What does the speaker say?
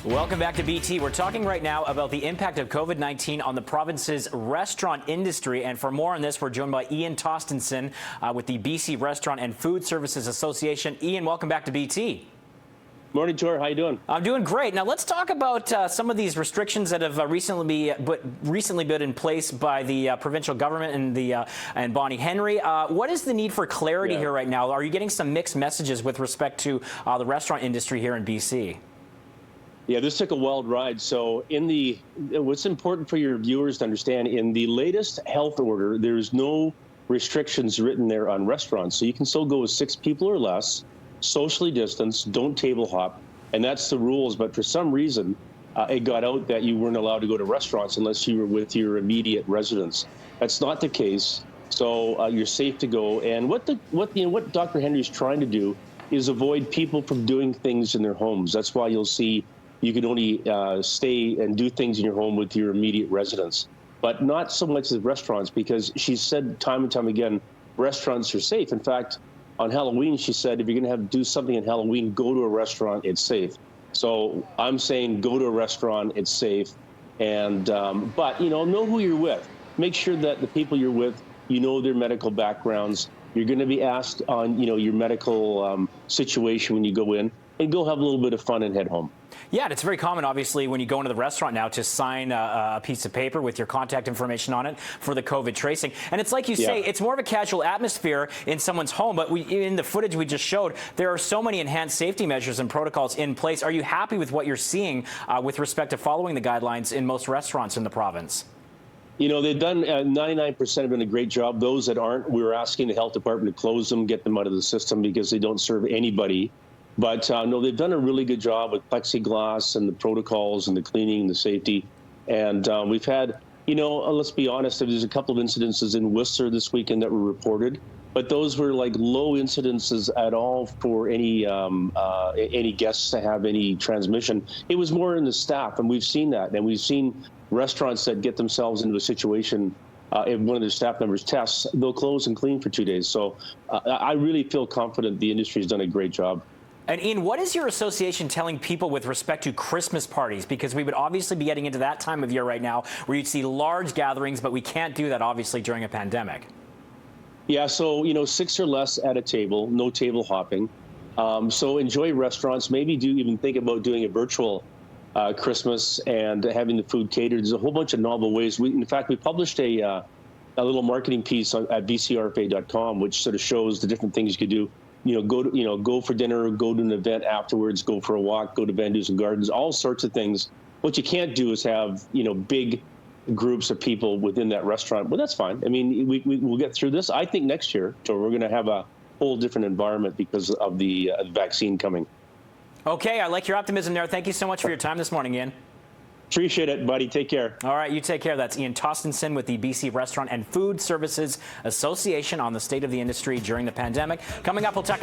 Welcome back to BT. We're talking right now about the impact of COVID-19 on the province's restaurant industry. And for more on this, we're joined by Ian Tostenson with the BC Restaurant and Food Services Association. Ian, welcome back to BT. Morning, Tor. How you doing? I'm doing great. Now let's talk about some of these restrictions that have recently been in place by the provincial government and Bonnie Henry. What is the need for clarity here right now? Are you getting some mixed messages with respect to the restaurant industry here in BC? Yeah, this took a wild ride. So what's important for your viewers to understand, in the latest health order, there's no restrictions written there on restaurants. So you can still go with 6 people or less, socially distanced, don't table hop, and that's the rules. But for some reason, it got out that you weren't allowed to go to restaurants unless you were with your immediate residents. That's not the case. So you're safe to go. And what Dr. Henry is trying to do is avoid people from doing things in their homes. That's why you'll see you can only stay and do things in your home with your immediate residents, but not so much with restaurants, because she said time and time again, restaurants are safe. In fact, on Halloween, she said, if you're going to do something on Halloween, go to a restaurant, it's safe. So I'm saying go to a restaurant, it's safe. And but, know who you're with. Make sure that the people you're with, their medical backgrounds. You're going to be asked on, your medical situation when you go in, and go have a little bit of fun and head home. Yeah, and it's very common, obviously, when you go into the restaurant now to sign a piece of paper with your contact information on it for the COVID tracing. And it's like you say, it's more of a casual atmosphere in someone's home. But in the footage we just showed, there are so many enhanced safety measures and protocols in place. Are you happy with what you're seeing with respect to following the guidelines in most restaurants in the province? They've done 99% have done a great job. Those that aren't, we were asking the health department to close them, get them out of the system, because they don't serve anybody. But no, they've done a really good job with plexiglass and the protocols and the cleaning and the safety. And we've had, let's be honest, there's a couple of incidences in Whistler this weekend that were reported, but those were like low incidences at all for any guests to have any transmission. It was more in the staff, and we've seen that. And we've seen restaurants that get themselves into a situation if one of their staff members tests, they'll close and clean for 2 days. So I really feel confident the industry has done a great job. And Ian, what is your association telling people with respect to Christmas parties? Because we would obviously be getting into that time of year right now where you'd see large gatherings, but we can't do that obviously during a pandemic. Yeah, so 6 or less at a table, no table hopping. So enjoy restaurants. Maybe even think about doing a virtual Christmas and having the food catered. There's a whole bunch of novel ways. In fact, we published a little marketing piece at bcrfa.com, which sort of shows the different things you could do. Go for dinner, go to an event afterwards, go for a walk, go to Van Dusen Gardens, all sorts of things. What you can't do is have, big groups of people within that restaurant. Well, that's fine. I mean, we'll get through this. I think next year, so we're going to have a whole different environment because of the vaccine coming. Okay, I like your optimism there. Thank you so much for your time this morning, Ian. Appreciate it, buddy. Take care. All right, you take care. That's Ian Tostenson with the BC Restaurant and Food Services Association on the state of the industry during the pandemic. Coming up, we'll talk